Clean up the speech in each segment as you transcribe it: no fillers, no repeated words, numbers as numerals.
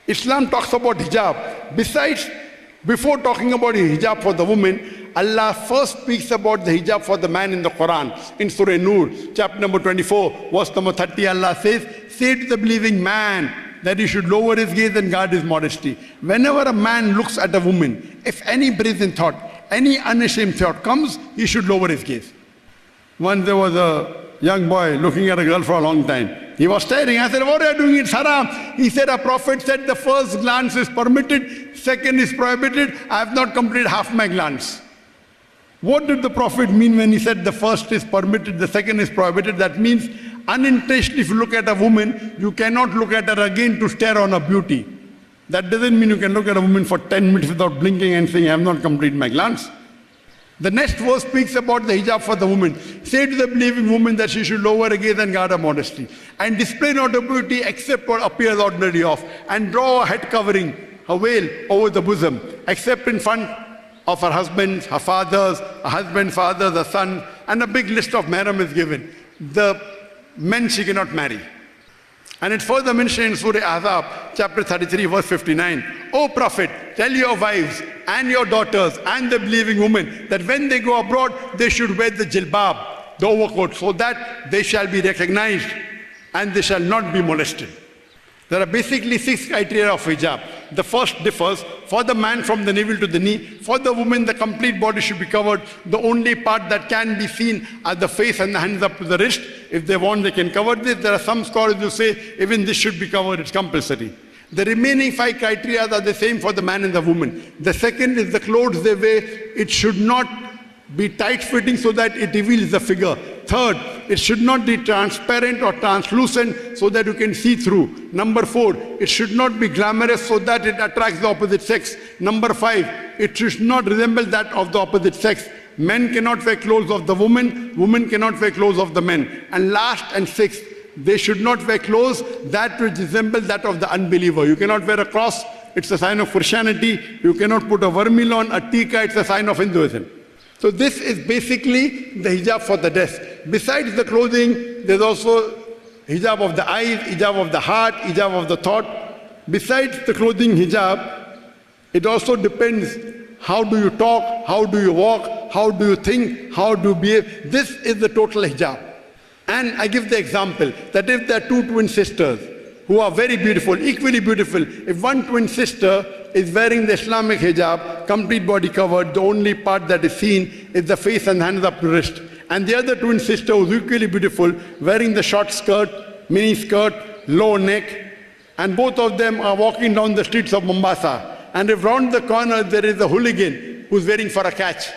Islam talks about hijab. Besides, before talking about hijab for the woman, Allah first speaks about the hijab for the man in the Quran. In Surah Nur, chapter number 24, verse number 30, Allah says, say to the believing man that he should lower his gaze and guard his modesty. Whenever a man looks at a woman, if any brazen thought, any unashamed thought comes, he should lower his gaze. Once there was a young boy looking at a girl for a long time. He was staring. I said, what are you doing? It's haram. He said, a prophet said the first glance is permitted, second is prohibited. I have not completed half my glance. What did the prophet mean when he said the first is permitted, the second is prohibited? That means unintentionally, if you look at a woman, you cannot look at her again to stare on her beauty. That doesn't mean you can look at a woman for 10 minutes without blinking and saying, I have not completed my glance. The next verse speaks about the hijab for the woman. Say to the believing woman that she should lower her gaze and guard her modesty, and display not her beauty except what appears ordinarily of, and draw a head covering, her veil over the bosom, except in front of her husbands, her fathers, her husband's father, the son, and a big list of mahram is given. The men she cannot marry. And it's further mentioned in Surah Ahzab, chapter 33, verse 59. O Prophet, tell your wives and your daughters and the believing women that when they go abroad, they should wear the jilbab, the overcoat, so that they shall be recognized and they shall not be molested. There are basically 6 criteria of hijab. The first differs for the man from the navel to the knee. For the woman, the complete body should be covered. The only part that can be seen are the face and the hands up to the wrist. If they want, they can cover this. There are some scholars who say even this should be covered, it's compulsory. The remaining 5 criteria are the same for the man and the woman. The second is the clothes they wear. It should not be tight-fitting so that it reveals the figure. Third, it should not be transparent or translucent so that you can see through. Number 4, it should not be glamorous so that it attracts the opposite sex. Number 5, it should not resemble that of the opposite sex. Men cannot wear clothes of the woman, women cannot wear clothes of the men. And last and 6th, they should not wear clothes that which resemble that of the unbeliever. You cannot wear a cross, it's a sign of Christianity. You cannot put a vermil on, a tika, it's a sign of Hinduism. So this is basically the hijab for the dress. Besides the clothing, there's also hijab of the eyes, hijab of the heart, hijab of the thought. Besides the clothing hijab, it also depends how do you talk, how do you walk, how do you think, how do you behave. This is the total hijab. And I give the example that if there are 2 twin sisters who are very beautiful, equally beautiful, if one twin sister is wearing the Islamic hijab, complete body covered, the only part that is seen is the face and hands up to wrist. And the other twin sister who is equally beautiful, wearing the short skirt, mini skirt, low neck, and both of them are walking down the streets of Mombasa. And if round the corner there is a hooligan who's waiting for a catch,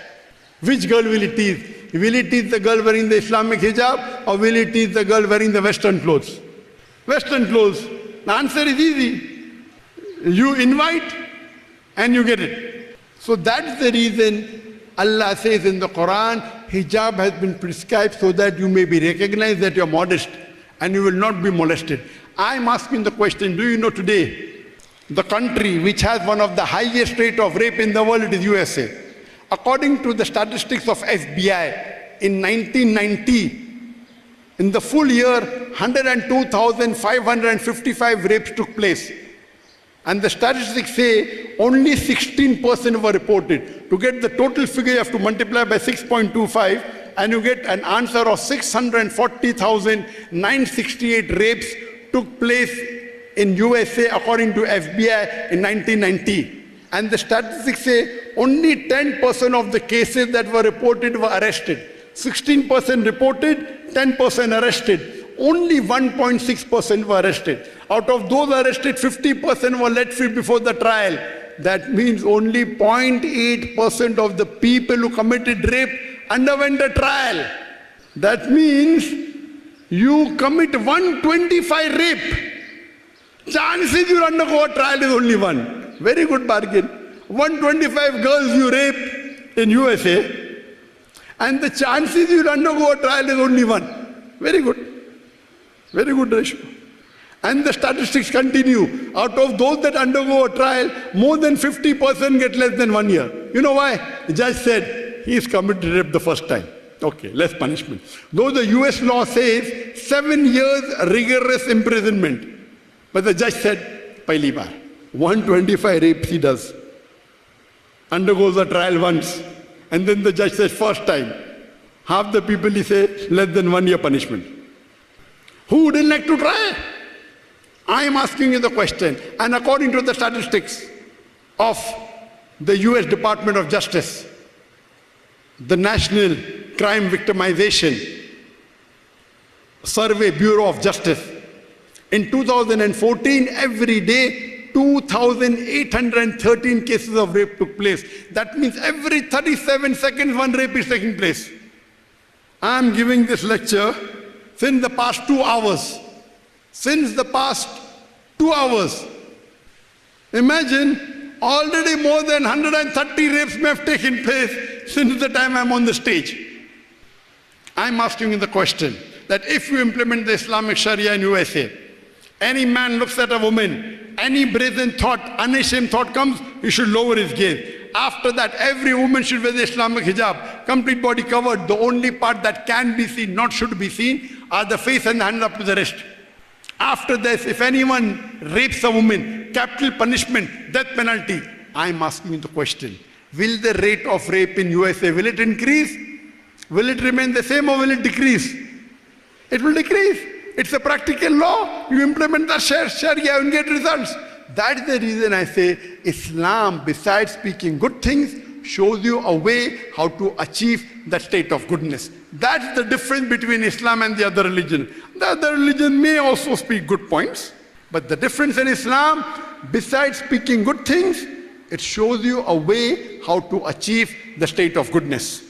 which girl will it tease? Will it tease the girl wearing the Islamic hijab, or will it tease the girl wearing the Western clothes? Western clothes. The answer is easy. You invite and you get it. So that's the reason Allah says in the Quran, hijab has been prescribed so that you may be recognized that you're modest and you will not be molested. I'm asking the question, do you know today, the country which has one of the highest rate of rape in the world is USA. According to the statistics of FBI, in 1990, in the full year, 102,555 rapes took place. And the statistics say only 16% were reported. To get the total figure, you have to multiply by 6.25, and you get an answer of 640,968 rapes took place in USA according to FBI in 1990. And the statistics say only 10% of the cases that were reported were arrested. 16% reported, 10% arrested. Only 1.6% were arrested. Out of those arrested, 50% were let free before the trial. That means only 0.8% of the people who committed rape underwent a trial. That means you commit 125 rape. Chances you undergo a trial is only 1. Very good bargain. 125 girls you rape in USA, and the chances you undergo a trial is only 1. Very good. Very good ratio. And the statistics continue. Out of those that undergo a trial, more than 50% get less than 1 year. You know why? The judge said, he's committed rape the first time. Okay, less punishment. Though the US law says 7 years rigorous imprisonment. But the judge said, Pahli baar. 125 rapes he does. Undergoes a trial once. And then the judge says, first time. Half the people he say, less than 1 year punishment. Who wouldn't like to try? I am asking you the question. And according to the statistics of the US Department of Justice, the National Crime Victimization Survey Bureau of Justice, in 2014, every day, 2,813 cases of rape took place. That means every 37 seconds, one rape is taking place. I am giving this lecture since the past 2 hours. Since the past 2 hours. Imagine, already more than 130 rapes may have taken place since the time I am on the stage. I am asking you the question that if you implement the Islamic Sharia in USA, any man looks at a woman, any brazen thought, unashamed thought comes, he should lower his gaze. After that, every woman should wear the Islamic hijab, complete body covered. The only part that can be seen, not should be seen, are the face and the hand up to the wrist. After this, if anyone rapes a woman, capital punishment, death penalty. I am asking you the question, will the rate of rape in USA, will it increase? Will it remain the same or will it decrease? It will decrease. It's a practical law. You implement the Sharia and get results. That is the reason I say Islam, besides speaking good things, shows you a way how to achieve the state of goodness. That's the difference between Islam and the other religion. The other religion may also speak good points, but the difference in Islam, besides speaking good things, it shows you a way how to achieve the state of goodness.